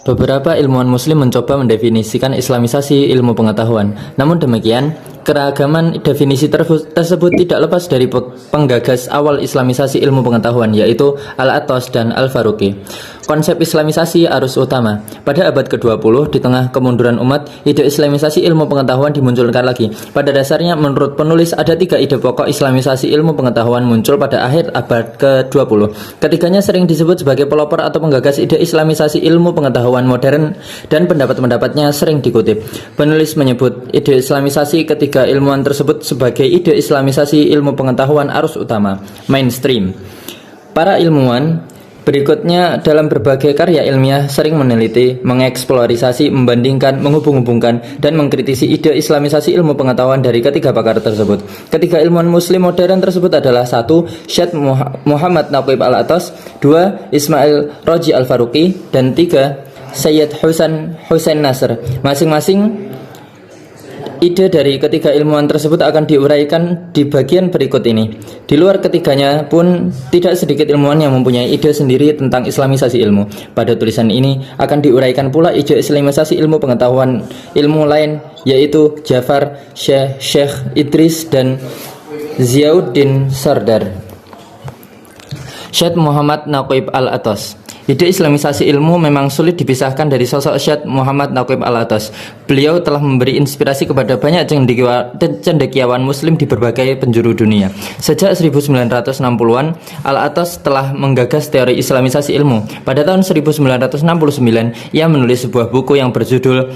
Beberapa ilmuwan muslim mencoba mendefinisikan islamisasi ilmu pengetahuan. Namun demikian, keragaman definisi tersebut tidak lepas dari penggagas awal islamisasi ilmu pengetahuan, yaitu Al-Attas dan Al-Faruqi. Konsep islamisasi arus utama. Pada abad ke-20, di tengah kemunduran umat, ide islamisasi ilmu pengetahuan dimunculkan lagi. Pada dasarnya, menurut penulis, ada 3 ide pokok islamisasi ilmu pengetahuan muncul pada akhir abad ke-20. Ketiganya sering disebut sebagai pelopor atau penggagas ide islamisasi ilmu pengetahuan modern, dan pendapat-pendapatnya sering dikutip. Penulis menyebut ide islamisasi ketiga ilmuwan tersebut sebagai ide islamisasi ilmu pengetahuan arus utama, mainstream. Para ilmuwan berikutnya dalam berbagai karya ilmiah sering meneliti, mengeksplorasi, membandingkan, menghubung-hubungkan, dan mengkritisi ide islamisasi ilmu pengetahuan dari ketiga pakar tersebut. Ketiga ilmuwan muslim modern tersebut adalah 1. Syed Muhammad Naqib Al-Attas, 2. Ismail Roji Al-Faruqi, dan 3. Sayyid Hussein Nasr. Masing-masing ide dari ketiga ilmuwan tersebut akan diuraikan di bagian berikut ini. Di luar ketiganya pun tidak sedikit ilmuwan yang mempunyai ide sendiri tentang islamisasi ilmu. Pada tulisan ini akan diuraikan pula ide islamisasi ilmu pengetahuan ilmu lain, yaitu Jafar, Syekh Idris, dan Ziauddin Sardar. Syed Muhammad Naqib Al-Attas. Ide islamisasi ilmu memang sulit dipisahkan dari sosok Syed Muhammad Naqib Al-Attas. Beliau telah memberi inspirasi kepada banyak cendekiawan muslim di berbagai penjuru dunia. Sejak 1960-an, Al-Attas telah menggagas teori islamisasi ilmu. Pada tahun 1969, ia menulis sebuah buku yang berjudul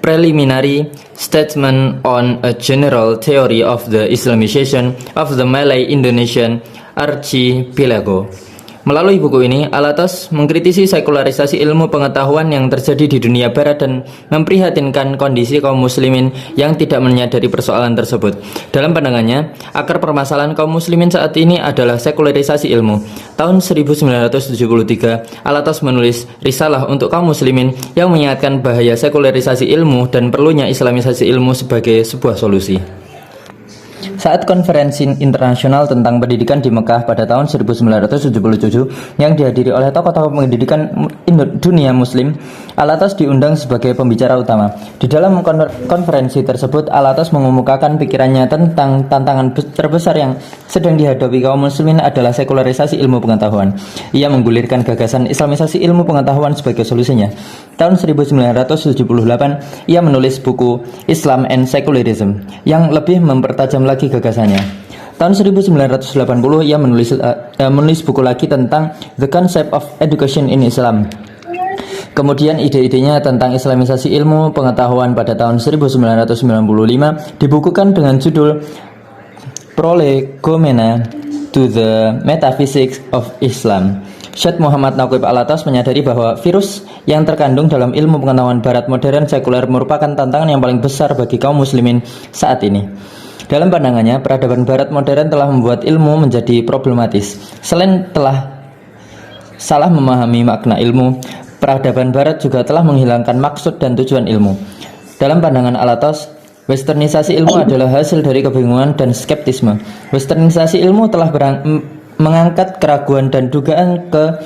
Preliminary Statement on a General Theory of the Islamization of the Malay-Indonesian Archipelago. Melalui buku ini, Al-Attas mengkritisi sekularisasi ilmu pengetahuan yang terjadi di dunia barat dan memprihatinkan kondisi kaum muslimin yang tidak menyadari persoalan tersebut. Dalam pandangannya, akar permasalahan kaum muslimin saat ini adalah sekularisasi ilmu. Tahun 1973, Al-Attas menulis risalah untuk kaum muslimin yang mengingatkan bahaya sekularisasi ilmu dan perlunya islamisasi ilmu sebagai sebuah solusi. Saat konferensi internasional tentang pendidikan di Mekah pada tahun 1977 yang dihadiri oleh tokoh-tokoh pendidikan dunia muslim, Al-Attas diundang sebagai pembicara utama. Di dalam konferensi tersebut, Al-Attas mengemukakan pikirannya tentang tantangan terbesar yang sedang dihadapi kaum muslimin adalah sekularisasi ilmu pengetahuan. Ia menggulirkan gagasan islamisasi ilmu pengetahuan sebagai solusinya. Tahun 1978, ia menulis buku Islam and Secularism yang lebih mempertajam lagi gagasannya. Tahun 1980, ia menulis buku lagi tentang The Concept of Education in Islam. Kemudian ide-idenya tentang islamisasi ilmu pengetahuan pada tahun 1995 dibukukan dengan judul Prolegomena to the Metaphysics of Islam. Syed Muhammad Naqib Al-Attas menyadari bahwa virus yang terkandung dalam ilmu pengetahuan barat modern sekuler merupakan tantangan yang paling besar bagi kaum muslimin saat ini. Dalam pandangannya, peradaban barat modern telah membuat ilmu menjadi problematis. Selain telah salah memahami makna ilmu, peradaban barat juga telah menghilangkan maksud dan tujuan ilmu. Dalam pandangan Al-Attas, westernisasi ilmu adalah hasil dari kebingungan dan skeptisme. Westernisasi ilmu telah mengangkat keraguan dan dugaan ke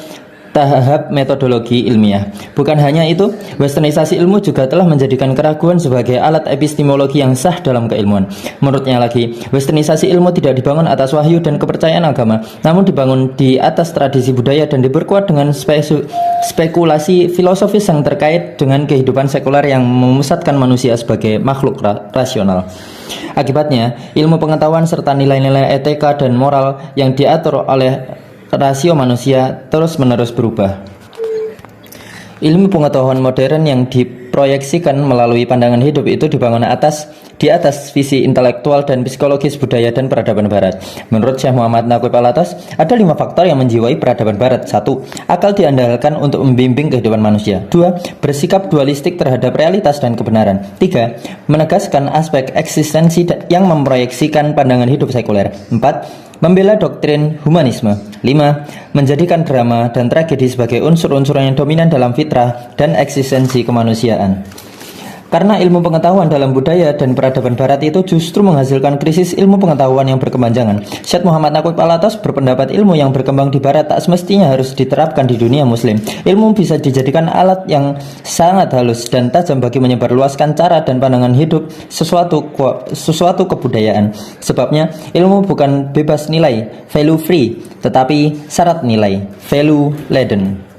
tahap metodologi ilmiah. Bukan hanya itu, westernisasi ilmu juga telah menjadikan keraguan sebagai alat epistemologi yang sah dalam keilmuan. Menurutnya lagi, westernisasi ilmu tidak dibangun atas wahyu dan kepercayaan agama, namun dibangun di atas tradisi budaya dan diperkuat dengan spekulasi filosofis yang terkait dengan kehidupan sekuler yang memusatkan manusia sebagai makhluk rasional. Akibatnya, ilmu pengetahuan serta nilai-nilai etika dan moral yang diatur oleh rasio manusia terus-menerus berubah. Ilmu pengetahuan modern yang diproyeksikan melalui pandangan hidup itu dibangun di atas visi intelektual dan psikologis budaya dan peradaban barat. Menurut Syekh Muhammad Naqib Al-Attas, ada 5 faktor yang menjiwai peradaban barat. 1. Akal diandalkan untuk membimbing kehidupan manusia. 2. Bersikap dualistik terhadap realitas dan kebenaran. 3. Menegaskan aspek eksistensi yang memproyeksikan pandangan hidup sekuler. 4. Membela doktrin humanisme. 5. Menjadikan drama dan tragedi sebagai unsur-unsur yang dominan dalam fitrah dan eksistensi kemanusiaan. Karena ilmu pengetahuan dalam budaya dan peradaban barat itu justru menghasilkan krisis ilmu pengetahuan yang berkepanjangan. Syed Muhammad Naqib Al-Atas berpendapat ilmu yang berkembang di barat tak semestinya harus diterapkan di dunia muslim. Ilmu bisa dijadikan alat yang sangat halus dan tajam bagi menyebarluaskan cara dan pandangan hidup sesuatu kebudayaan. Sebabnya ilmu bukan bebas nilai, value free, tetapi syarat nilai, value laden.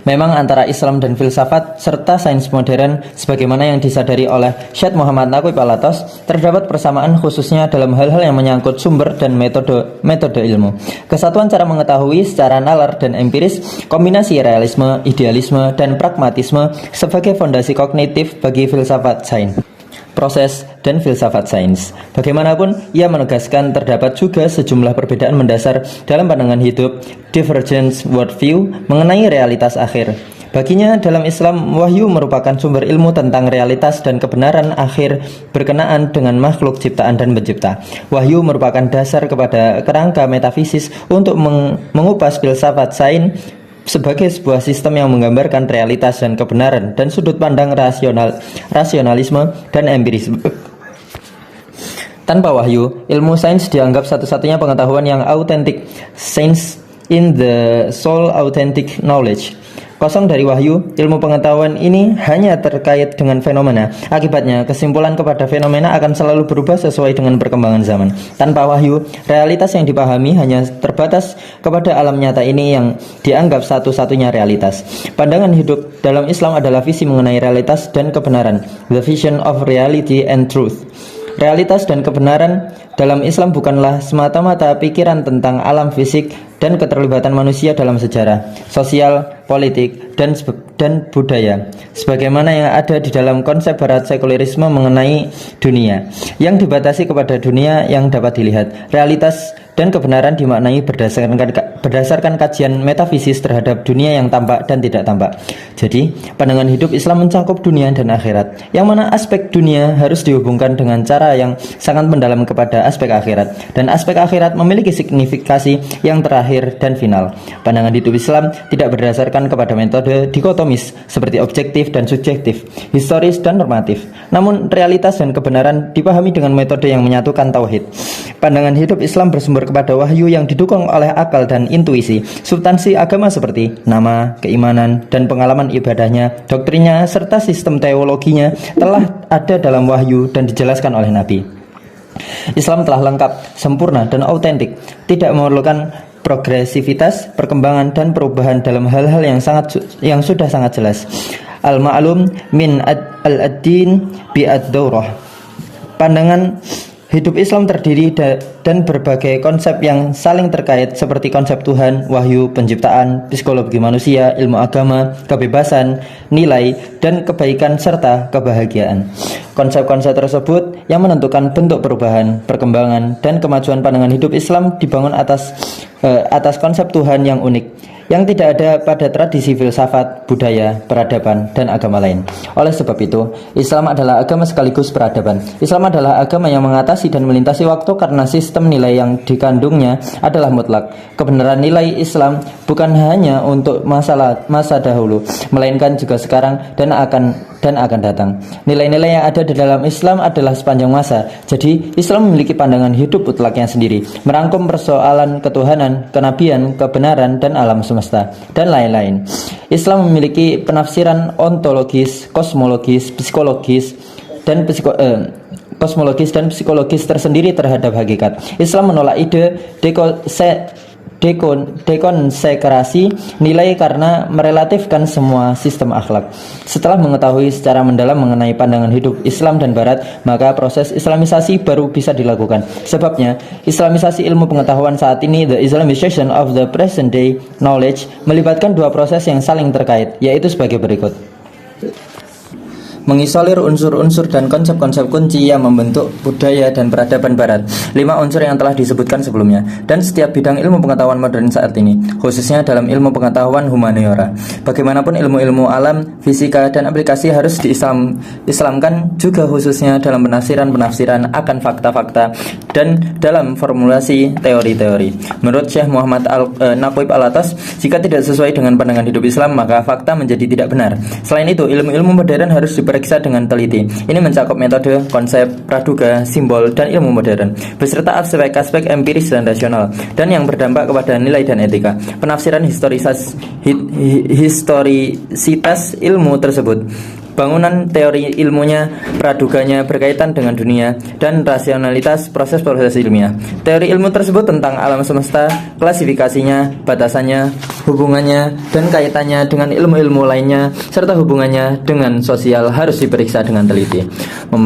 Memang antara Islam dan filsafat serta sains modern sebagaimana yang disadari oleh Syed Muhammad Naqib Al-Atas terdapat persamaan khususnya dalam hal-hal yang menyangkut sumber dan metode ilmu. Kesatuan cara mengetahui secara nalar dan empiris, kombinasi realisme, idealisme, dan pragmatisme sebagai fondasi kognitif bagi filsafat sains, proses, dan filsafat sains. Bagaimanapun, ia menegaskan terdapat juga sejumlah perbedaan mendasar dalam pandangan hidup, divergence worldview mengenai realitas akhir. Baginya, dalam Islam, wahyu merupakan sumber ilmu tentang realitas dan kebenaran akhir berkenaan dengan makhluk ciptaan dan pencipta. Wahyu merupakan dasar kepada kerangka metafisis untuk mengupas filsafat sains sebagai sebuah sistem yang menggambarkan realitas dan kebenaran dan sudut pandang rasionalisme dan empirisme. Tanpa wahyu, ilmu sains dianggap satu-satunya pengetahuan yang autentik. Science in the soul authentic knowledge. Kosong dari wahyu, ilmu pengetahuan ini hanya terkait dengan fenomena. Akibatnya, kesimpulan kepada fenomena akan selalu berubah sesuai dengan perkembangan zaman. Tanpa wahyu, realitas yang dipahami hanya terbatas kepada alam nyata ini yang dianggap satu-satunya realitas. Pandangan hidup dalam Islam adalah visi mengenai realitas dan kebenaran, the vision of reality and truth. Realitas dan kebenaran dalam Islam bukanlah semata-mata pikiran tentang alam fisik dan keterlibatan manusia dalam sejarah, sosial, politik, dan budaya, sebagaimana yang ada di dalam konsep barat sekulerisme mengenai dunia, yang dibatasi kepada dunia yang dapat dilihat. Realitas dan kebenaran dimaknai berdasarkan kajian metafisis terhadap dunia yang tampak dan tidak tampak. Jadi, pandangan hidup Islam mencakup dunia dan akhirat, yang mana aspek dunia harus dihubungkan dengan cara yang sangat mendalam kepada aspek akhirat, dan aspek akhirat memiliki signifikasi yang terakhir dan final. Pandangan hidup Islam tidak berdasarkan kepada metode dikotomis seperti objektif dan subjektif, historis dan normatif. Namun, realitas dan kebenaran dipahami dengan metode yang menyatukan tauhid. Pandangan hidup Islam bersumber kepada wahyu yang didukung oleh akal dan intuisi. Substansi agama seperti nama, keimanan, dan pengalaman ibadahnya, doktrinnya, serta sistem teologinya telah ada dalam wahyu dan dijelaskan oleh Nabi. Islam telah lengkap, sempurna, dan autentik, tidak memerlukan progresivitas, perkembangan, dan perubahan dalam hal-hal yang sudah sangat jelas. Al-ma'lum min al-ad-din bi'ad-daurah. Pandangan hidup Islam terdiri dan berbagai konsep yang saling terkait seperti konsep Tuhan, wahyu, penciptaan, psikologi manusia, ilmu agama, kebebasan, nilai, dan kebaikan serta kebahagiaan. Konsep-konsep tersebut yang menentukan bentuk perubahan, perkembangan, dan kemajuan pandangan hidup Islam dibangun atas konsep Tuhan yang unik, yang tidak ada pada tradisi filsafat, budaya, peradaban, dan agama lain. Oleh sebab itu, Islam adalah agama sekaligus peradaban. Islam adalah agama yang mengatasi dan melintasi waktu karena sistem nilai yang dikandungnya adalah mutlak. Kebenaran nilai Islam bukan hanya untuk masa dahulu, melainkan juga sekarang dan akan datang. Nilai-nilai yang ada di dalam Islam adalah sepanjang masa. Jadi, Islam memiliki pandangan hidup mutlaknya sendiri, merangkum persoalan ketuhanan, kenabian, kebenaran, dan alam semesta, dan lain-lain. Islam memiliki penafsiran ontologis, kosmologis, dan psikologis tersendiri terhadap hakikat. Islam menolak ide dekonsekrasi nilai karena merelatifkan semua sistem akhlak. Setelah mengetahui secara mendalam mengenai pandangan hidup Islam dan Barat, maka proses Islamisasi baru bisa dilakukan. Sebabnya, Islamisasi ilmu pengetahuan saat ini, the Islamization of the present day knowledge, melibatkan dua proses yang saling terkait, yaitu sebagai berikut. Mengisolir unsur-unsur dan konsep-konsep kunci yang membentuk budaya dan peradaban Barat, 5 unsur yang telah disebutkan sebelumnya, dan setiap bidang ilmu pengetahuan modern saat ini, khususnya dalam ilmu pengetahuan humaniora. Bagaimanapun ilmu-ilmu alam, fisika, dan aplikasi harus diislamkan juga, khususnya dalam penafsiran akan fakta-fakta dan dalam formulasi teori-teori. Menurut Syekh Muhammad Naqib Al-Atas, jika tidak sesuai dengan pandangan hidup Islam, maka fakta menjadi tidak benar. Selain itu, ilmu-ilmu modern harus diperiksa dengan teliti. Ini mencakup metode, konsep, praduga, simbol, dan ilmu modern, beserta aspek-aspek empiris dan rasional, dan yang berdampak kepada nilai dan etika. Penafsiran historisitas ilmu tersebut, bangunan teori ilmunya, praduganya berkaitan dengan dunia, dan rasionalitas proses-proses ilmiah. Teori ilmu tersebut tentang alam semesta, klasifikasinya, batasannya, hubungannya, dan kaitannya dengan ilmu-ilmu lainnya, serta hubungannya dengan sosial harus diperiksa dengan teliti. 2.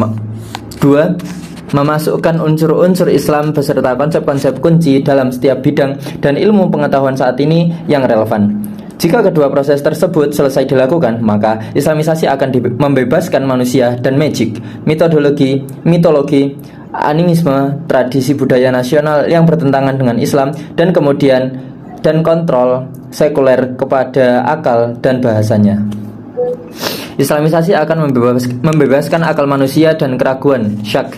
Memasukkan unsur-unsur Islam beserta konsep-konsep kunci dalam setiap bidang dan ilmu pengetahuan saat ini yang relevan. Jika kedua proses tersebut selesai dilakukan, maka Islamisasi akan membebaskan manusia dan magic, mitologi, animisme, tradisi budaya nasional yang bertentangan dengan Islam, dan kemudian kontrol sekuler kepada akal dan bahasanya. Islamisasi akan membebaskan akal manusia dan keraguan, syak,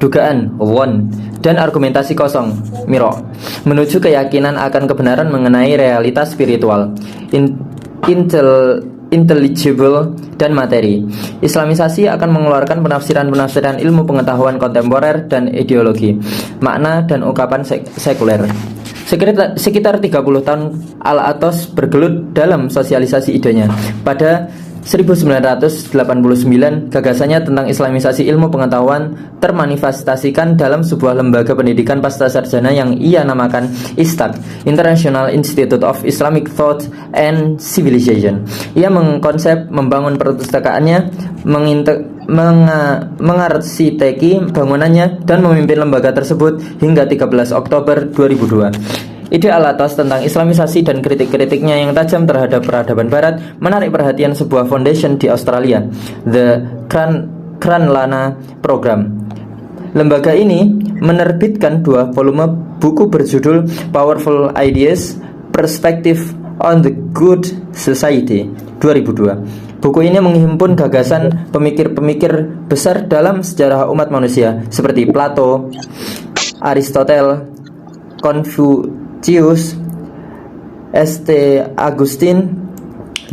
dugaan, won, dan argumentasi kosong, miro, menuju keyakinan akan kebenaran mengenai realitas spiritual, intelligible, dan materi. Islamisasi akan mengeluarkan penafsiran-penafsiran ilmu pengetahuan kontemporer dan ideologi, makna dan ungkapan sekuler. Sekitar 30 tahun Al-Atos bergelut dalam sosialisasi idenya. Pada 1989, gagasannya tentang Islamisasi ilmu pengetahuan termanifestasikan dalam sebuah lembaga pendidikan pascasarjana yang ia namakan IISTAC, International Institute of Islamic Thought and Civilization. Ia mengkonsep, membangun perpustakaannya, mengarsiteki bangunannya, dan memimpin lembaga tersebut hingga 13 Oktober 2002. Ide Al-Atos tentang Islamisasi dan kritik-kritiknya yang tajam terhadap peradaban Barat menarik perhatian sebuah foundation di Australia, The Kranlana Program. Lembaga ini menerbitkan 2 volume buku berjudul Powerful Ideas, Perspective on the Good Society 2002. Buku ini menghimpun gagasan pemikir-pemikir besar dalam sejarah umat manusia seperti Plato, Aristotle, Confucius, St. Augustine,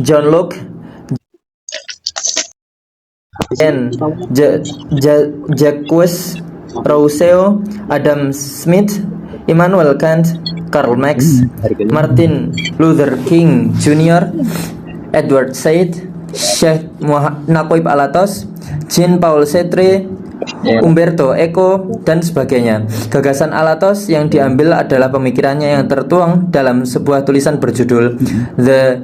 John Locke, Jacques Rousseau, Adam Smith, Immanuel Kant, Karl Marx, Martin Luther King Jr., Edward Said, Syekh Naquib Al-Atos, Jean-Paul Sartre, Umberto Eco, dan sebagainya. Gagasan Al-Atos yang diambil adalah pemikirannya yang tertuang dalam sebuah tulisan berjudul The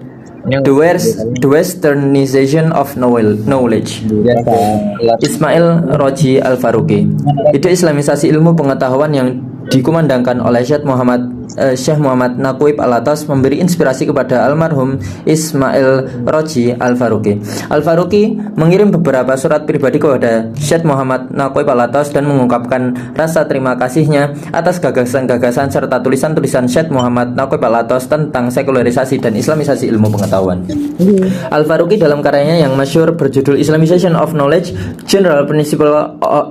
Westernization of Knowledge, Ismail Roji Al-Faruqi. Ide Islamisasi ilmu pengetahuan yang dikumandangkan oleh Syekh Muhammad Naquib Al-Atos memberi inspirasi kepada almarhum Ismail Roji Al-Faruqi. Al-Faruqi mengirim beberapa surat pribadi kepada Syekh Muhammad Naquib Al-Atos dan mengungkapkan rasa terima kasihnya atas gagasan-gagasan serta tulisan-tulisan Syekh Muhammad Naquib Al-Atos tentang sekularisasi dan Islamisasi ilmu pengetahuan. Al-Faruqi dalam karyanya yang masyhur berjudul Islamization of Knowledge, General Principle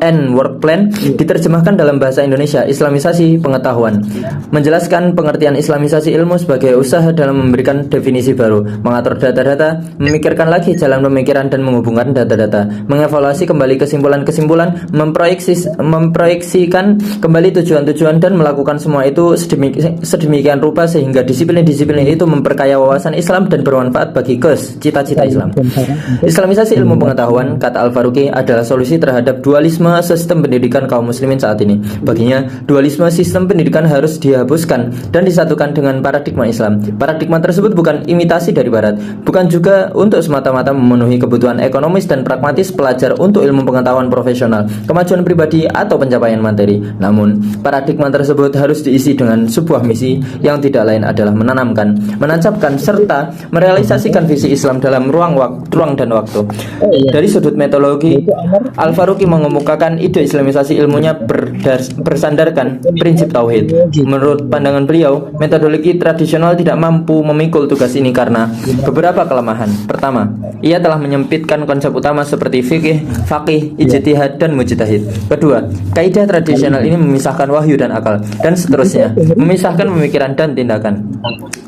and Work Plan diterjemahkan dalam bahasa Indonesia Islamisasi pengetahuan, menjelaskan pengertian Islamisasi ilmu sebagai usaha dalam memberikan definisi baru, mengatur data-data, memikirkan lagi jalan pemikiran dan menghubungkan data-data, mengevaluasi kembali kesimpulan-kesimpulan, memproyeksikan kembali tujuan-tujuan, dan melakukan semua itu sedemikian rupa sehingga disiplin-disiplin itu memperkaya wawasan Islam dan bermanfaat bagi cita-cita Islam. Islamisasi ilmu pengetahuan, kata Al-Faruqi, adalah solusi terhadap dualisme sistem pendidikan kaum muslimin saat ini. Baginya, dualisme sistem pendidikan harus dihapuskan dan disatukan dengan paradigma Islam. Paradigma tersebut bukan imitasi dari Barat, bukan juga untuk semata-mata memenuhi kebutuhan ekonomis dan pragmatis pelajar untuk ilmu pengetahuan profesional, kemajuan pribadi, atau pencapaian materi. Namun, paradigma tersebut harus diisi dengan sebuah misi yang tidak lain adalah menanamkan, menancapkan, serta merealisasikan visi Islam dalam ruang dan waktu. Dari sudut metodologi, Al-Faruqi mengemukakan ide Islamisasi ilmunya bersandarkan prinsip tauhid. Menurut pandangan beliau, metodologi tradisional tidak mampu memikul tugas ini karena beberapa kelemahan. Pertama, ia telah menyempitkan konsep utama seperti fikih, faqih, ijtihad, dan mujtahid. Kedua, kaidah tradisional ini memisahkan wahyu dan akal, dan seterusnya, memisahkan pemikiran dan tindakan.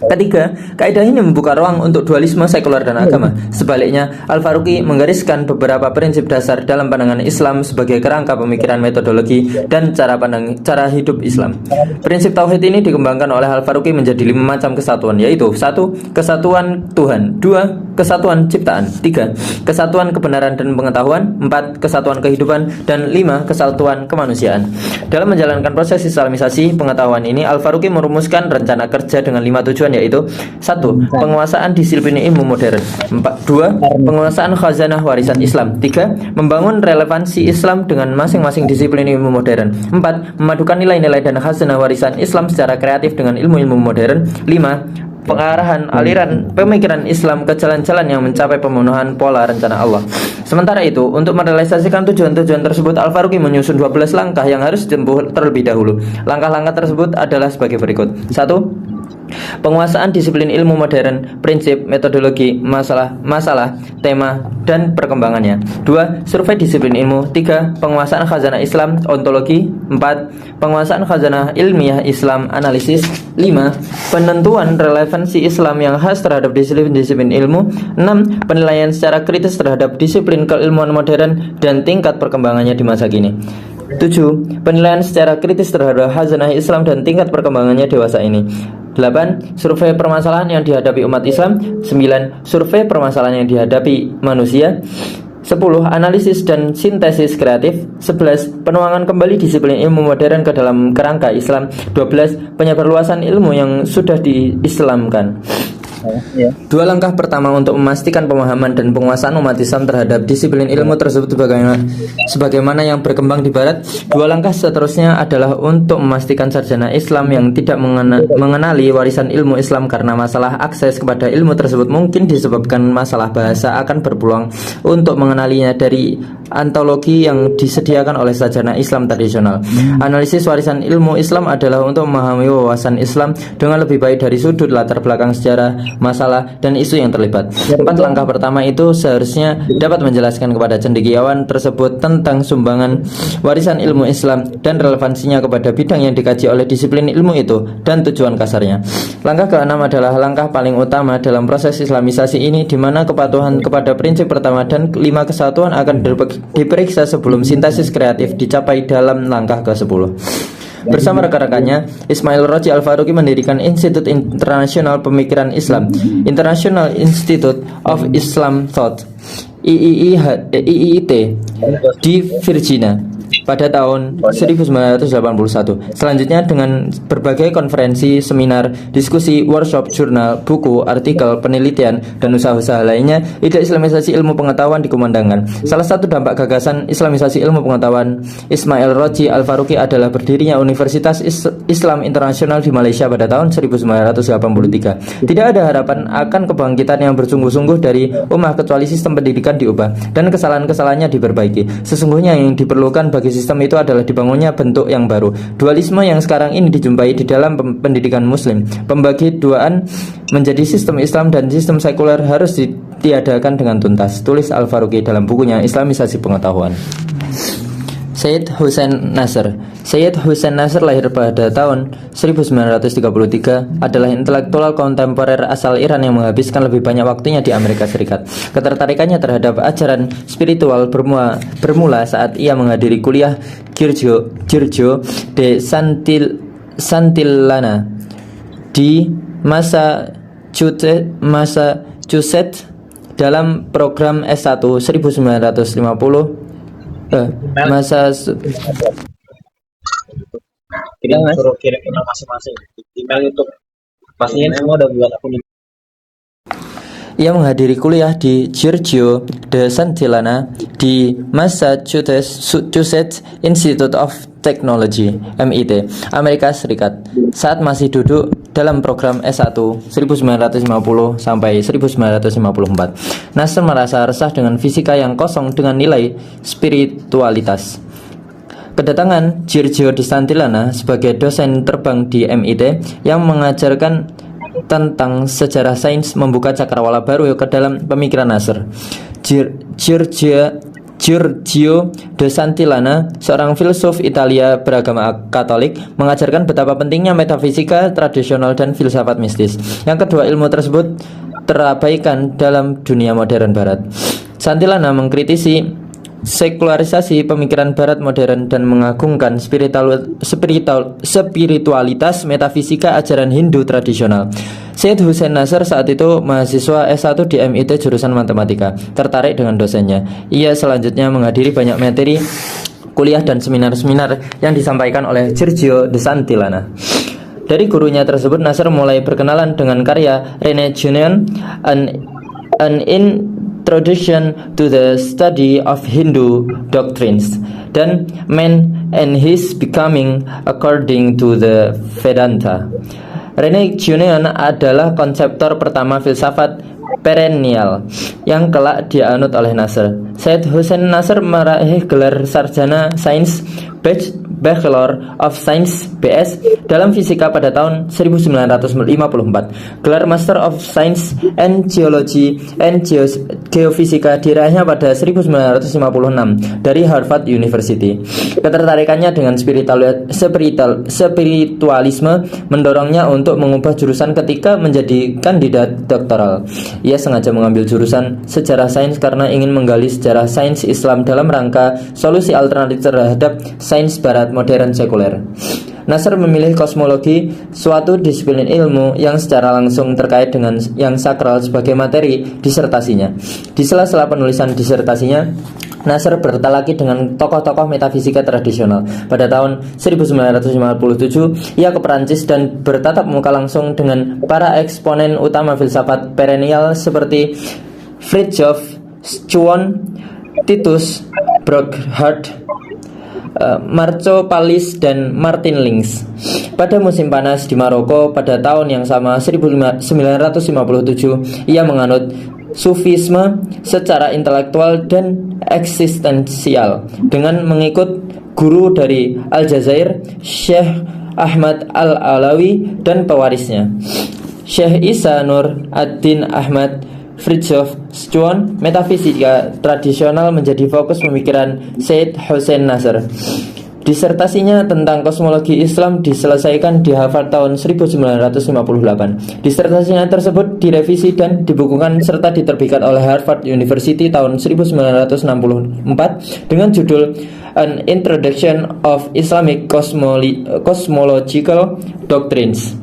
Ketiga, kaidah ini membuka ruang untuk dualisme sekuler dan agama. Sebaliknya, Al-Faruqi menggariskan beberapa prinsip dasar dalam pandangan Islam sebagai kerangka pemikiran, metodologi, dan cara hidup Islam. Prinsip tauhid ini dikembangkan oleh Al-Faruqi menjadi 5 macam kesatuan, yaitu 1. Kesatuan Tuhan, 2. Kesatuan ciptaan, 3. Kesatuan kebenaran dan pengetahuan, 4. Kesatuan kehidupan, dan 5. Kesatuan kemanusiaan. Dalam menjalankan proses islamisasi pengetahuan ini, Al-Faruqi merumuskan rencana kerja dengan 5 tujuan, yaitu 1. Penguasaan disiplin ilmu modern, 2. Penguasaan khazanah warisan Islam, 3. Membangun relevansi Islam dengan masing-masing disiplin ilmu modern, 4. Memadukan nilai-nilai dan khazanah warisan Islam secara kreatif dengan ilmu-ilmu modern, 5. Pengarahan aliran pemikiran Islam ke jalan-jalan yang mencapai pemenuhan pola rencana Allah. Sementara itu, untuk merealisasikan tujuan-tujuan tersebut, Al-Faruqi menyusun 12 langkah yang harus ditempuh terlebih dahulu. Langkah-langkah tersebut adalah sebagai berikut. 1. Penguasaan disiplin ilmu modern, prinsip, metodologi, masalah, tema, dan perkembangannya. 2. Survei disiplin ilmu. 3. Penguasaan khazanah Islam, ontologi. 4. Penguasaan khazanah ilmiah Islam, analisis. 5. Penentuan relevansi Islam yang khas terhadap disiplin ilmu. 6. Penilaian secara kritis terhadap disiplin keilmuan modern dan tingkat perkembangannya di masa kini. 7. Penilaian secara kritis terhadap khazanah Islam dan tingkat perkembangannya dewasa ini. 8. Survei permasalahan yang dihadapi umat Islam. 9. Survei permasalahan yang dihadapi manusia. 10. Analisis dan sintesis kreatif. 11. Penuangan kembali disiplin ilmu modern ke dalam kerangka Islam. 12. Penyebarluasan ilmu yang sudah diislamkan. 2 langkah pertama untuk memastikan pemahaman dan penguasaan umat Islam terhadap disiplin ilmu tersebut sebagaimana yang berkembang di Barat. 2 langkah seterusnya adalah untuk memastikan sarjana Islam yang tidak mengenali warisan ilmu Islam karena masalah akses kepada ilmu tersebut mungkin disebabkan masalah bahasa akan berpeluang untuk mengenalinya dari antologi yang disediakan oleh sarjana Islam tradisional. Analisis warisan ilmu Islam adalah untuk memahami wawasan Islam dengan lebih baik dari sudut latar belakang sejarah, masalah, dan isu yang terlibat. 4 langkah pertama itu seharusnya dapat menjelaskan kepada cendekiawan tersebut tentang sumbangan warisan ilmu Islam dan relevansinya kepada bidang yang dikaji oleh disiplin ilmu itu dan tujuan kasarnya. Langkah ke-6 adalah langkah paling utama dalam proses islamisasi ini, di mana kepatuhan kepada prinsip pertama dan 5 kesatuan akan diperiksa sebelum sintesis kreatif dicapai dalam langkah ke-10. Bersama rekan-rekannya, Ismail Roji Al-Faruqi mendirikan Institut Internasional Pemikiran Islam, International Institute of Islam Thought, IIIT, di Virginia pada tahun 1981. Selanjutnya dengan berbagai konferensi, seminar, diskusi, workshop, jurnal, buku, artikel, penelitian, dan usaha-usaha lainnya, ide islamisasi ilmu pengetahuan dikumandangkan. Salah satu dampak gagasan islamisasi ilmu pengetahuan Ismail Roji Al-Faruqi adalah berdirinya Universitas Islam Internasional di Malaysia pada tahun 1983. Tidak ada harapan akan kebangkitan yang bersungguh-sungguh dari ummah kecuali sistem pendidikan diubah dan kesalahan-kesalahannya diperbaiki. Sesungguhnya yang diperlukan bagi sistem itu adalah dibangunnya bentuk yang baru. Dualisme yang sekarang ini dijumpai di dalam pendidikan muslim. Pembagian menjadi sistem Islam dan sistem sekuler harus ditiadakan dengan tuntas, tulis Al-Faruqi dalam bukunya Islamisasi Pengetahuan. Sayyid Hussein Nasr. Sayyid Hussein Nasr lahir pada tahun 1933, adalah intelektual kontemporer asal Iran yang menghabiskan lebih banyak waktunya di Amerika Serikat. Ketertarikannya terhadap ajaran spiritual bermula saat ia menghadiri kuliah Giorgio de Santillana di Massachusetts dalam program S1 1950. Suruh kirim email masing-masing. Email YouTube pastinya semua udah buat aku. Ia menghadiri kuliah di Giorgio de Santillana di Massachusetts Institute of Technology (MIT), Amerika Serikat, saat masih duduk dalam program S1 1950 sampai 1954. Nasr merasa resah dengan fisika yang kosong dengan nilai spiritualitas. Kedatangan Giorgio de Santillana sebagai dosen terbang di MIT yang mengajarkan tentang sejarah sains membuka cakrawala baru ke dalam pemikiran Nasr. Giorgio de Santillana, seorang filsuf Italia beragama Katolik, mengajarkan betapa pentingnya metafisika tradisional dan filsafat mistis. Yang kedua, ilmu tersebut terabaikan dalam dunia modern Barat. Santillana mengkritisi sekularisasi pemikiran Barat modern dan mengagungkan spiritualitas metafisika ajaran Hindu tradisional. Syed Hussein Nasr saat itu mahasiswa S1 di MIT jurusan matematika, tertarik dengan dosennya. Ia selanjutnya menghadiri banyak materi kuliah dan seminar-seminar yang disampaikan oleh Giorgio de Santillana. Dari gurunya tersebut, Nasr mulai berkenalan dengan karya René Guénon, an Introduction to the Study of Hindu Doctrines, dan Man and His Becoming According to the Vedanta. René Guénon adalah konseptor pertama filsafat perennial yang kelak dianut oleh Nasr. Syed Hussein Nasr meraih gelar sarjana sains Bachelor of Science (BS) dalam fisika pada tahun 1954. Gelar Master of Science and Geology and Geofisika diraihnya pada 1956 dari Harvard University. Ketertarikannya dengan spiritualisme mendorongnya untuk mengubah jurusan ketika menjadi kandidat doktoral. Ia sengaja mengambil jurusan sejarah sains karena ingin menggali sejarah sains Islam dalam rangka solusi alternatif terhadap sains Barat modern sekuler. Nasr memilih kosmologi, suatu disiplin ilmu yang secara langsung terkait dengan yang sakral, sebagai materi disertasinya. Di sela-sela penulisan disertasinya, Nasr bertalaki dengan tokoh-tokoh metafisika tradisional. Pada tahun 1957, ia ke Perancis dan bertatap muka langsung dengan para eksponen utama filsafat perennial seperti Fridtjof Schuon, Titus Brockhart, Marco Palis, dan Martin Links. Pada musim panas di Maroko pada tahun yang sama, 1957, ia menganut Sufisme secara intelektual dan eksistensial dengan mengikut guru dari Aljazair, Syekh Ahmad Al-Alawi, dan pewarisnya, Syekh Isa Nur ad-Din Ahmad. Fridtjof Schuon, metafisika tradisional menjadi fokus pemikiran Syed Hussein Nasr. Disertasinya tentang kosmologi Islam diselesaikan di Harvard tahun 1958. Disertasinya tersebut direvisi dan dibukukan serta diterbitkan oleh Harvard University tahun 1964 dengan judul An Introduction of Islamic Cosmological Doctrines,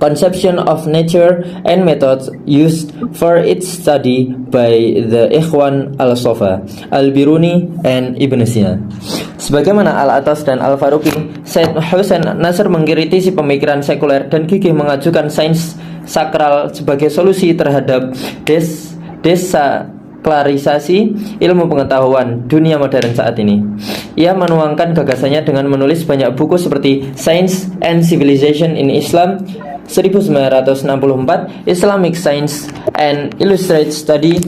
Conception of Nature and Methods Used for its Study by the Ikhwan al-Sofa, Al-Biruni, and Ibn Sina. Sebagaimana Al-Atas dan Al-Faruqi, Syed Hussein Nasr mengkritisi pemikiran sekuler dan gigih mengajukan sains sakral sebagai solusi terhadap desaklarisasi ilmu pengetahuan dunia modern saat ini. Ia menuangkan gagasannya dengan menulis banyak buku seperti Science and Civilization in Islam 1964, Islamic Science and Illustrated Study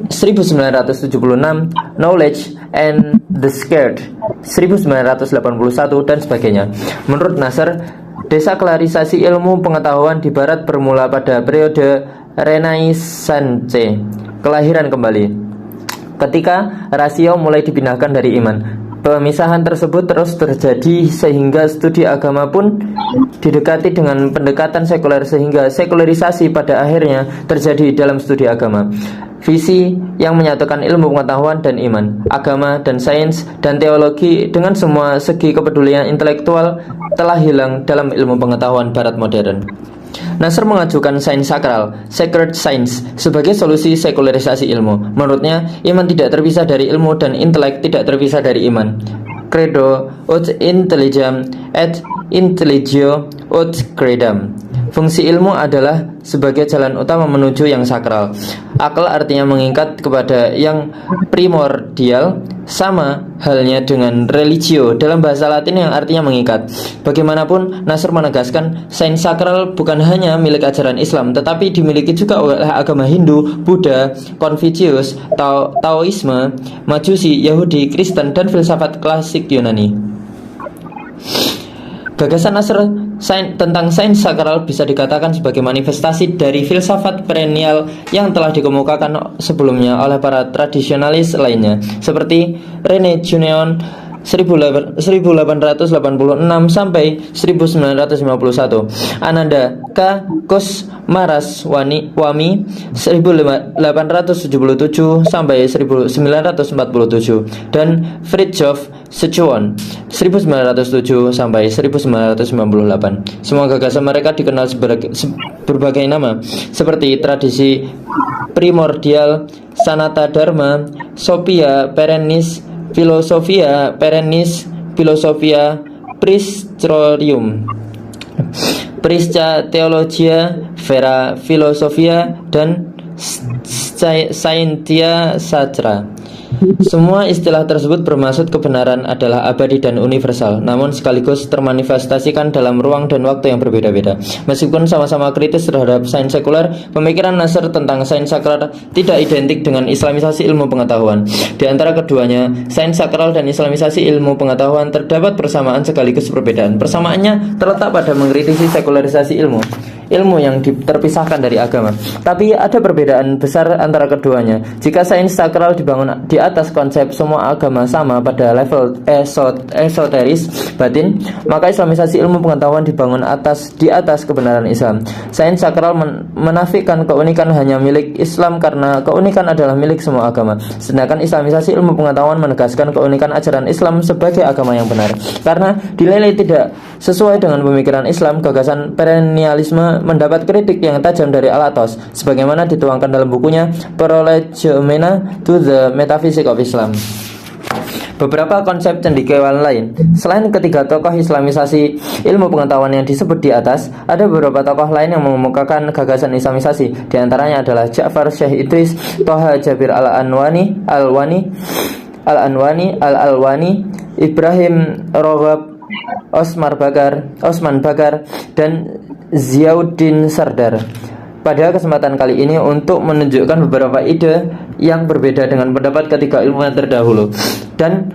1976, Knowledge and the Scared 1981, dan sebagainya. Menurut Nasr, desaklarisasi ilmu pengetahuan di Barat bermula pada periode Renaissance, kelahiran kembali, ketika rasio mulai dipindahkan dari iman. Pemisahan tersebut terus terjadi sehingga studi agama pun didekati dengan pendekatan sekuler, sehingga sekularisasi pada akhirnya terjadi dalam studi agama. Visi yang menyatukan ilmu pengetahuan dan iman, agama dan sains dan teologi dengan semua segi kepedulian intelektual telah hilang dalam ilmu pengetahuan Barat modern. Nasr mengajukan sains sakral, sacred science, sebagai solusi sekularisasi ilmu. Menurutnya, iman tidak terpisah dari ilmu dan intelek tidak terpisah dari iman. Credo ut intelligam et intelligio ut credam. Fungsi ilmu adalah sebagai jalan utama menuju yang sakral. Akal artinya mengikat kepada yang primordial, sama halnya dengan religio dalam bahasa Latin yang artinya mengikat. Bagaimanapun, Nasr menegaskan sains sakral bukan hanya milik ajaran Islam, tetapi dimiliki juga oleh agama Hindu, Buddha, Konfusius, Taoisme, Majusi, Yahudi, Kristen, dan filsafat klasik Yunani. Gagasan Nasr tentang sains sakral bisa dikatakan sebagai manifestasi dari filsafat perennial yang telah dikemukakan sebelumnya oleh para tradisionalis lainnya, seperti René Guénon 1886 sampai 1951, Ananda K. Kusmaraswamy 1877 sampai 1947, dan Fridtjof Schuon 1907 sampai 1998. Semua gagasan mereka dikenal berbagai nama, seperti tradisi primordial, Sanata Dharma, Sophia Perennis, Philosophia Perennis, Philosophia Pristrorum, Prisca Theologia, Vera Philosophia, dan Scientia Sacra. Semua istilah tersebut bermaksud kebenaran adalah abadi dan universal, namun sekaligus termanifestasikan dalam ruang dan waktu yang berbeda-beda. Meskipun sama-sama kritis terhadap sains sekuler, pemikiran Nasr tentang sains sakral tidak identik dengan islamisasi ilmu pengetahuan. Di antara keduanya, sains sakral dan islamisasi ilmu pengetahuan terdapat persamaan sekaligus perbedaan. Persamaannya terletak pada mengkritisi sekularisasi ilmu yang terpisahkan dari agama. Tapi ada perbedaan besar antara keduanya. Jika sains sakral dibangun di atas konsep semua agama sama pada level esoteris batin, maka islamisasi ilmu pengetahuan dibangun di atas kebenaran Islam. Sains sakral menafikan keunikan hanya milik Islam karena keunikan adalah milik semua agama. Sedangkan islamisasi ilmu pengetahuan menegaskan keunikan ajaran Islam sebagai agama yang benar. Karena dinilai tidak sesuai dengan pemikiran Islam, gagasan perennialisme mendapat kritik yang tajam dari Alatos, sebagaimana dituangkan dalam bukunya Prolegomena to the Metaphysics of Islam. Beberapa konsep cendekiawan lain, selain ketiga tokoh islamisasi ilmu pengetahuan yang disebut di atas, ada beberapa tokoh lain yang mengemukakan gagasan islamisasi. Di antaranya adalah Ja'far Syekh Idris, Toha Jabir Al-Anwani, Ibrahim Roghab, Osman Bakar, dan Ziauddin Sardar. Pada kesempatan kali ini untuk menunjukkan beberapa ide yang berbeda dengan pendapat ketiga ilmuwan terdahulu, dan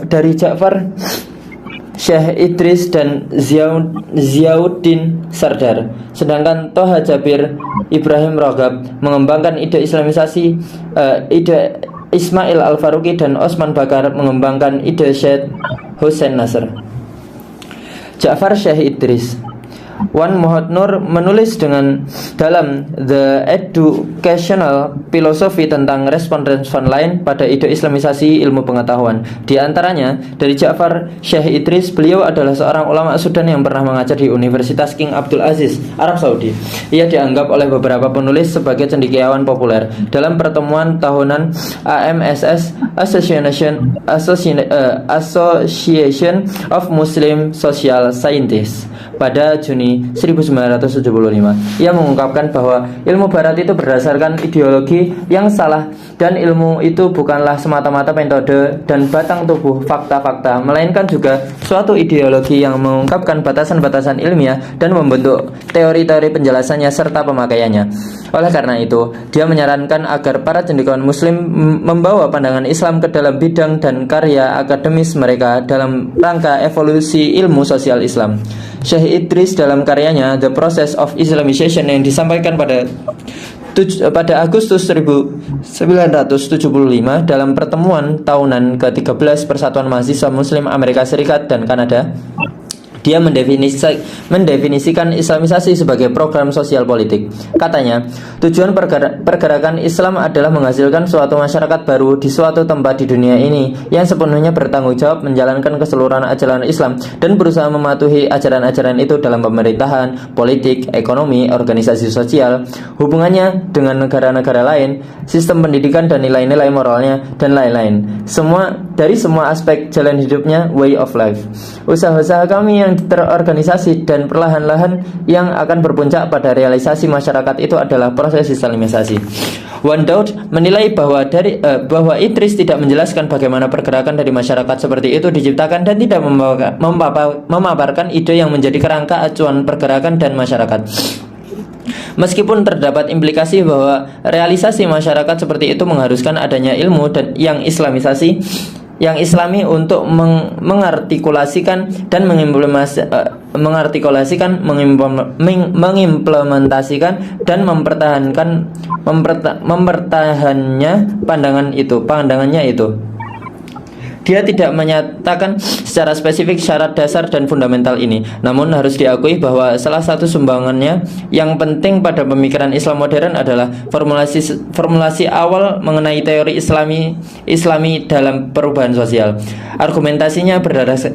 dari Ja'far Syekh Idris dan Ziauddin Sardar. Sedangkan Toha Jabir Ibrahim Roghab mengembangkan ide islamisasi, ide Ismail Al-Faruqi, dan Osman Bakar mengembangkan ide Syekh Hussein Nasr. Ja'far Syekh Idris, Wan Muhammad Nur menulis dalam The Educational Philosophy tentang respon-respon lain pada ide islamisasi ilmu pengetahuan. Di antaranya, dari Ja'far Syekh Idris, beliau adalah seorang ulama Sudan yang pernah mengajar di Universitas King Abdul Aziz, Arab Saudi. Ia dianggap oleh beberapa penulis sebagai cendekiawan populer. Dalam pertemuan tahunan AMSS, Association of Muslim Social Scientists, pada Juni 1975, ia mengungkapkan bahwa ilmu barat itu berdasarkan ideologi yang salah, dan ilmu itu bukanlah semata-mata metode dan batang tubuh fakta-fakta, melainkan juga suatu ideologi yang mengungkapkan batasan-batasan ilmiah dan membentuk teori-teori penjelasannya serta pemakaiannya. Oleh karena itu, dia menyarankan agar para cendekiawan muslim membawa pandangan Islam ke dalam bidang dan karya akademis mereka dalam rangka evolusi ilmu sosial Islam. Syekh Idris dalam karyanya The Process of Islamization yang disampaikan pada Agustus 1975 dalam pertemuan tahunan ke-13 Persatuan Mahasiswa Muslim Amerika Serikat dan Kanada, dia mendefinisikan islamisasi sebagai program sosial politik. Katanya, tujuan pergerakan Islam adalah menghasilkan suatu masyarakat baru di suatu tempat di dunia ini yang sepenuhnya bertanggung jawab menjalankan keseluruhan ajaran Islam dan berusaha mematuhi ajaran-ajaran itu dalam pemerintahan, politik, ekonomi, organisasi sosial, hubungannya dengan negara-negara lain, sistem pendidikan dan nilai-nilai moralnya, dan lain-lain. Dari semua aspek jalan hidupnya, way of life. Usaha-usaha kami yang yang terorganisasi dan perlahan-lahan yang akan berpuncak pada realisasi masyarakat itu adalah proses islamisasi. Van Daud menilai bahwa Idris tidak menjelaskan bagaimana pergerakan dari masyarakat seperti itu diciptakan dan tidak memaparkan ide yang menjadi kerangka acuan pergerakan dan masyarakat. Meskipun terdapat implikasi bahwa realisasi masyarakat seperti itu mengharuskan adanya ilmu dan yang islami untuk mengartikulasikan dan mengimplementasikan dan mempertahannya pandangannya itu. Dia tidak menyatakan secara spesifik syarat dasar dan fundamental ini. Namun harus diakui bahwa salah satu sumbangannya yang penting pada pemikiran Islam modern adalah formulasi awal mengenai teori Islami dalam perubahan sosial. Argumentasinya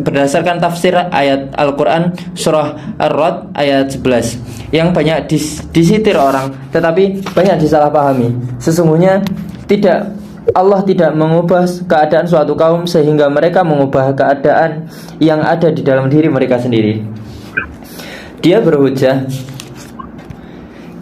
berdasarkan tafsir ayat Al-Quran surah Ar-Ra'd ayat 11 yang banyak disitir orang, tetapi banyak disalahpahami. Sesungguhnya Allah tidak mengubah keadaan suatu kaum sehingga mereka mengubah keadaan yang ada di dalam diri mereka sendiri. Dia berhujah,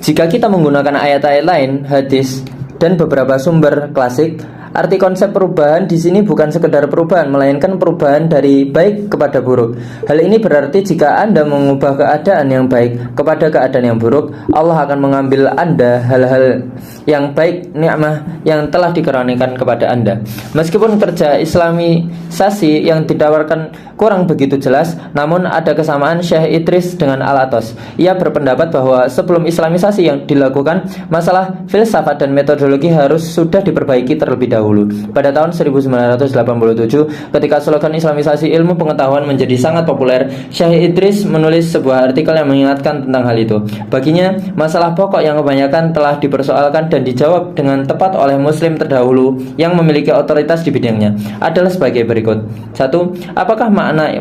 jika kita menggunakan ayat-ayat lain, hadis, dan beberapa sumber klasik, arti konsep perubahan di sini bukan sekedar perubahan, melainkan perubahan dari baik kepada buruk. Hal ini berarti jika Anda mengubah keadaan yang baik kepada keadaan yang buruk, Allah akan mengambil Anda hal-hal yang baik, nikmah yang telah dikaruniakan kepada Anda. Meskipun kerja islamisasi yang ditawarkan kurang begitu jelas, namun ada kesamaan Syekh Idris dengan Al-Atos. Ia berpendapat bahwa sebelum islamisasi yang dilakukan, masalah filsafat dan metodologi harus sudah diperbaiki terlebih dahulu. Pada tahun 1987, ketika slogan islamisasi ilmu pengetahuan menjadi sangat populer, Syekh Idris menulis sebuah artikel yang mengingatkan tentang hal itu. Baginya, masalah pokok yang kebanyakan telah dipersoalkan dan dijawab dengan tepat oleh muslim terdahulu yang memiliki otoritas di bidangnya adalah sebagai berikut. 1. Apakah makna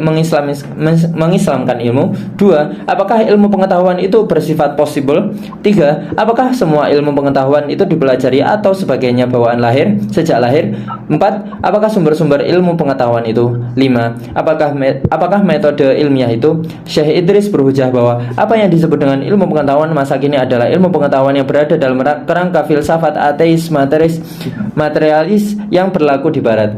mengislamkan ilmu? 2. Apakah ilmu pengetahuan itu bersifat possible? 3. Apakah semua ilmu pengetahuan itu dipelajari atau sebagainya bawaan lahir sejak lahir? 4. Apakah sumber-sumber ilmu pengetahuan itu? 5. Apakah metode ilmiah itu? Syekh Idris berhujah bahwa apa yang disebut dengan ilmu pengetahuan masa kini adalah ilmu pengetahuan yang berada dalam kerangka filsafat ateis materialis yang berlaku di barat,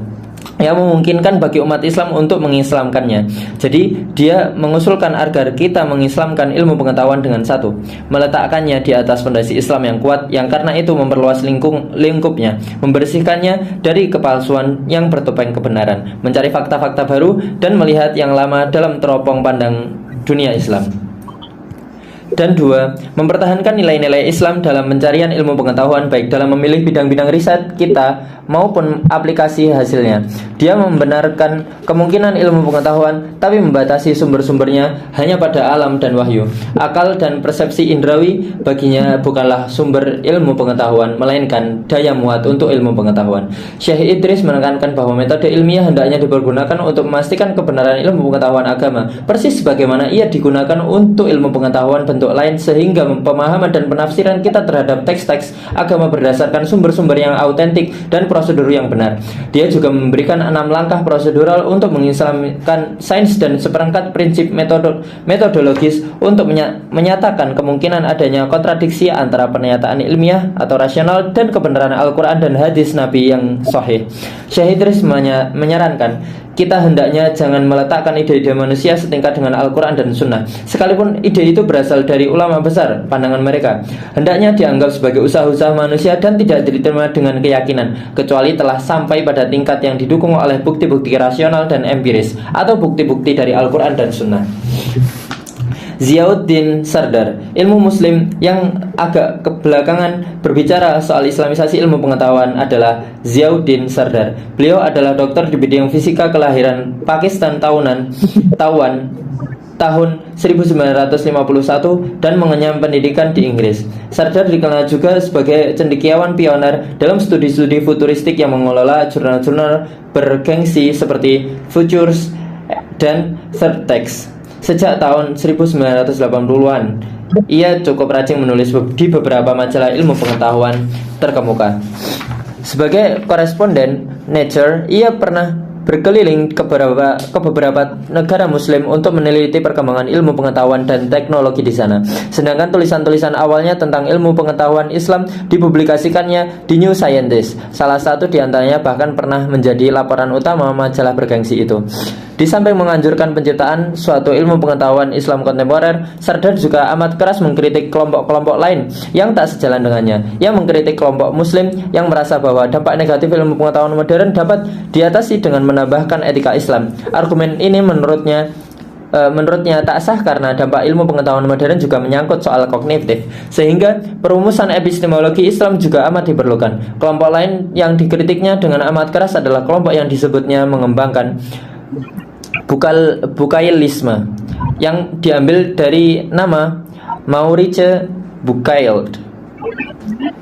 yang memungkinkan bagi umat Islam untuk mengislamkannya. Jadi dia mengusulkan agar kita mengislamkan ilmu pengetahuan dengan 1. Meletakkannya di atas fondasi Islam yang kuat, yang karena itu memperluas lingkupnya, membersihkannya dari kepalsuan yang bertopeng kebenaran, mencari fakta-fakta baru dan melihat yang lama dalam teropong pandang dunia Islam. Dan 2, mempertahankan nilai-nilai Islam dalam pencarian ilmu pengetahuan, baik dalam memilih bidang-bidang riset kita maupun aplikasi hasilnya. Dia membenarkan kemungkinan ilmu pengetahuan, tapi membatasi sumber-sumbernya hanya pada alam dan wahyu. Akal dan persepsi indrawi baginya bukanlah sumber ilmu pengetahuan, melainkan daya muat untuk ilmu pengetahuan. Syekh Idris menekankan bahwa metode ilmiah hendaknya dipergunakan untuk memastikan kebenaran ilmu pengetahuan agama, persis sebagaimana ia digunakan untuk ilmu pengetahuan bentuk lain, sehingga pemahaman dan penafsiran kita terhadap teks-teks agama berdasarkan sumber-sumber yang autentik dan prosedur yang benar. Dia juga memberikan 6 langkah prosedural untuk mengislamkan sains dan seperangkat prinsip metodologis untuk menyatakan kemungkinan adanya kontradiksi antara pernyataan ilmiah atau rasional dan kebenaran Al-Quran dan hadis Nabi yang sahih. Syekh Idris menyarankan kita hendaknya jangan meletakkan ide-ide manusia setingkat dengan Al-Quran dan Sunnah, sekalipun ide itu berasal dari ulama besar. Pandangan mereka hendaknya dianggap sebagai usaha-usaha manusia dan tidak diterima dengan keyakinan, kecuali telah sampai pada tingkat yang didukung oleh bukti-bukti rasional dan empiris, atau bukti-bukti dari Al-Quran dan Sunnah. Ziauddin Sardar, ilmu muslim yang agak kebelakangan berbicara soal islamisasi ilmu pengetahuan adalah Ziauddin Sardar. Beliau adalah dokter di bidang fisika kelahiran Pakistan tahun 1951 dan mengenyam pendidikan di Inggris. Sardar dikenal juga sebagai cendekiawan pioner dalam studi-studi futuristik yang mengelola jurnal-jurnal bergengsi seperti Futures dan Third Text. Sejak tahun 1980-an, ia cukup rajin menulis di beberapa majalah ilmu pengetahuan terkemuka. Sebagai koresponden Nature, ia pernah berkeliling ke beberapa negara muslim untuk meneliti perkembangan ilmu pengetahuan dan teknologi di sana. Sedangkan tulisan-tulisan awalnya tentang ilmu pengetahuan Islam dipublikasikannya di New Scientist. Salah satu di antaranya bahkan pernah menjadi laporan utama majalah bergengsi itu. Di samping menganjurkan penciptaan suatu ilmu pengetahuan Islam kontemporer, Sardar juga amat keras mengkritik kelompok-kelompok lain yang tak sejalan dengannya, yang mengkritik kelompok muslim yang merasa bahwa dampak negatif ilmu pengetahuan modern dapat diatasi dengan menambahkan etika Islam. Argumen ini menurutnya tak sah karena dampak ilmu pengetahuan modern juga menyangkut soal kognitif, sehingga perumusan epistemologi Islam juga amat diperlukan. Kelompok lain yang dikritiknya dengan amat keras adalah kelompok yang disebutnya mengembangkan Bukailisme, yang diambil dari nama Maurice Bucaille,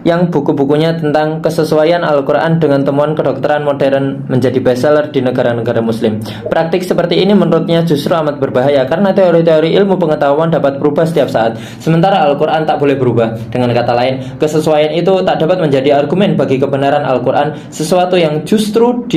yang buku-bukunya tentang kesesuaian Al-Quran dengan temuan kedokteran modern menjadi bestseller di negara-negara muslim. Praktik seperti ini menurutnya justru amat berbahaya karena teori-teori ilmu pengetahuan dapat berubah setiap saat, sementara Al-Quran tak boleh berubah. Dengan kata lain, kesesuaian itu tak dapat menjadi argumen bagi kebenaran Al-Quran, sesuatu yang justru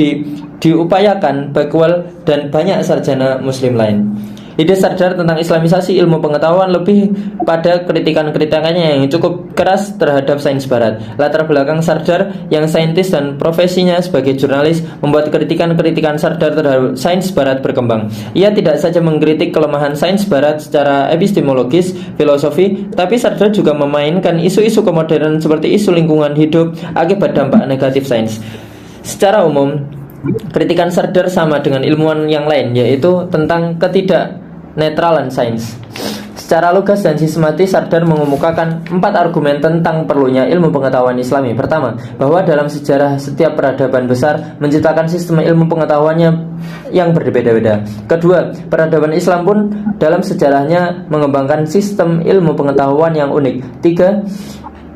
diupayakan Bakewell dan banyak sarjana muslim lain. Ide Sardar tentang Islamisasi ilmu pengetahuan lebih pada kritikan-kritikannya yang cukup keras terhadap sains barat. Latar belakang Sardar yang saintis dan profesinya sebagai jurnalis membuat kritikan-kritikan Sardar terhadap sains barat berkembang. Ia tidak saja mengkritik kelemahan sains barat secara epistemologis, filosofi, tapi Sardar juga memainkan isu-isu kemodernan seperti isu lingkungan hidup akibat dampak negatif sains. Secara umum, kritikan Sardar sama dengan ilmuwan yang lain, yaitu tentang ketidaknetralan sains. Secara lugas dan sistematis, Sardar mengemukakan 4 argumen tentang perlunya ilmu pengetahuan Islami. Pertama, bahwa dalam sejarah setiap peradaban besar menciptakan sistem ilmu pengetahuannya yang berbeda-beda. Kedua, peradaban Islam pun dalam sejarahnya mengembangkan sistem ilmu pengetahuan yang unik. Tiga,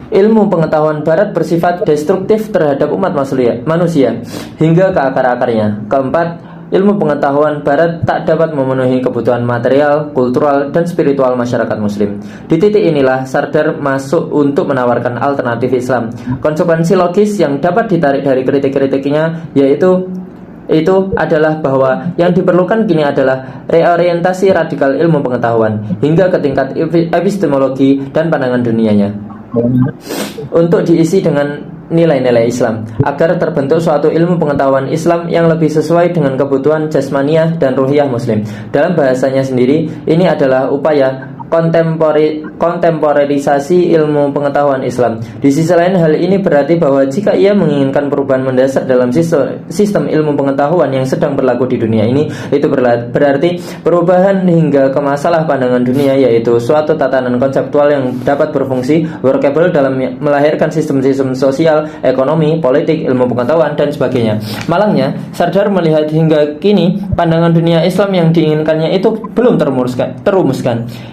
ilmu pengetahuan barat bersifat destruktif terhadap umat manusia hingga ke akar-akarnya. Keempat, ilmu pengetahuan barat tak dapat memenuhi kebutuhan material, kultural, dan spiritual masyarakat muslim. Di titik inilah Sardar masuk untuk menawarkan alternatif Islam. Konsekuensi logis yang dapat ditarik dari kritik-kritiknya yaitu adalah bahwa yang diperlukan kini adalah reorientasi radikal ilmu pengetahuan hingga ke tingkat epistemologi dan pandangan dunianya, untuk diisi dengan nilai-nilai Islam, agar terbentuk suatu ilmu pengetahuan Islam yang lebih sesuai dengan kebutuhan jasmaniah dan ruhiyah muslim. Dalam bahasanya sendiri, ini adalah upaya kontemporerisasi ilmu pengetahuan Islam. Di sisi lain, hal ini berarti bahwa jika ia menginginkan perubahan mendasar dalam sistem ilmu pengetahuan yang sedang berlaku di dunia ini, itu berarti perubahan hingga ke masalah pandangan dunia, yaitu suatu tatanan konseptual yang dapat berfungsi workable dalam melahirkan sistem-sistem sosial, ekonomi, politik, ilmu pengetahuan, dan sebagainya. Malangnya, Sardar melihat hingga kini pandangan dunia Islam yang diinginkannya itu belum terumuskan.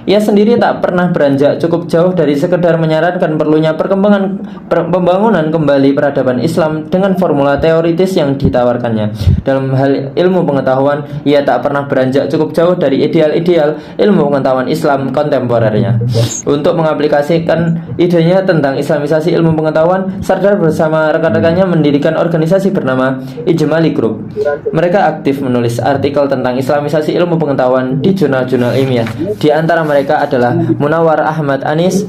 Ia sendiri tak pernah beranjak cukup jauh dari sekedar menyarankan perlunya pembangunan kembali peradaban Islam dengan formula teoritis yang ditawarkannya. Dalam hal ilmu pengetahuan, ia tak pernah beranjak cukup jauh dari ideal-ideal ilmu pengetahuan Islam kontemporernya. Untuk mengaplikasikan idenya tentang Islamisasi ilmu pengetahuan, Sardar bersama rekan-rekannya mendirikan organisasi bernama Ijmali Group. Mereka aktif menulis artikel tentang Islamisasi ilmu pengetahuan di jurnal-jurnal ilmiah. Di antara mereka adalah Munawar Ahmad Anis,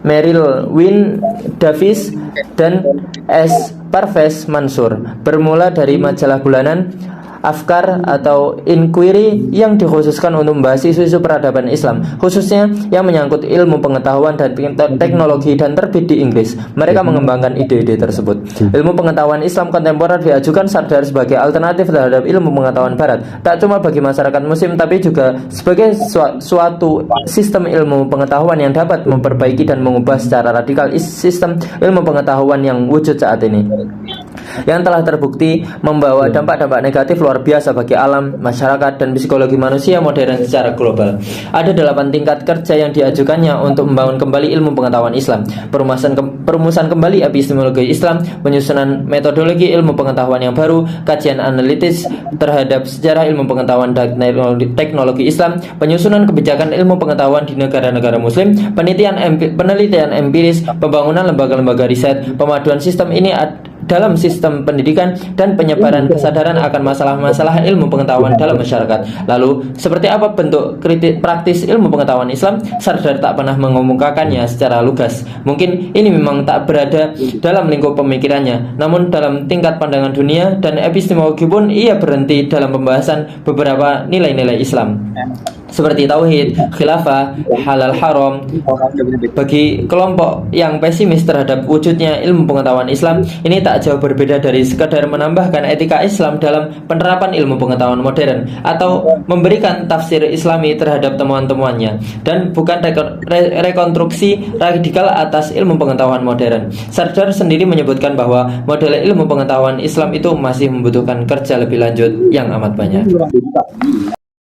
Meryl Wynne Davis, dan S. Parvez Mansur. Bermula dari majalah bulanan Afkar atau Inquiry yang dikhususkan untuk membahas isu-isu peradaban Islam, khususnya yang menyangkut ilmu pengetahuan dan teknologi, dan terbit di Inggris. Mereka mengembangkan ide-ide tersebut. Ilmu pengetahuan Islam kontemporer diajukan Sardar sebagai alternatif terhadap ilmu pengetahuan barat, tak cuma bagi masyarakat muslim tapi juga sebagai suatu sistem ilmu pengetahuan yang dapat memperbaiki dan mengubah secara radikal sistem ilmu pengetahuan yang wujud saat ini, yang telah terbukti membawa dampak-dampak negatif luar biasa bagi alam, masyarakat, dan psikologi manusia modern secara global. Ada 8 tingkat kerja yang diajukannya untuk membangun kembali ilmu pengetahuan Islam: perumusan kembali epistemologi Islam, penyusunan metodologi ilmu pengetahuan yang baru, kajian analitis terhadap sejarah ilmu pengetahuan dan teknologi Islam, penyusunan kebijakan ilmu pengetahuan di negara-negara muslim, penelitian empiris, pembangunan lembaga-lembaga riset, pemaduan sistem ini dalam sistem pendidikan dan penyebaran kesadaran akan masalah-masalah ilmu pengetahuan dalam masyarakat. Lalu, seperti apa bentuk praktis ilmu pengetahuan Islam? Sardar tak pernah mengemukakannya secara lugas. Mungkin ini memang tak berada dalam lingkup pemikirannya, namun dalam tingkat pandangan dunia dan epistemologi pun ia berhenti dalam pembahasan beberapa nilai-nilai Islam seperti tauhid, khilafah, halal haram. Bagi kelompok yang pesimis terhadap wujudnya ilmu pengetahuan Islam, ini tak jauh berbeda dari sekadar menambahkan etika Islam dalam penerapan ilmu pengetahuan modern atau memberikan tafsir Islami terhadap temuan-temuannya, dan bukan rekonstruksi radikal atas ilmu pengetahuan modern. Sardar sendiri menyebutkan bahwa model ilmu pengetahuan Islam itu masih membutuhkan kerja lebih lanjut yang amat banyak.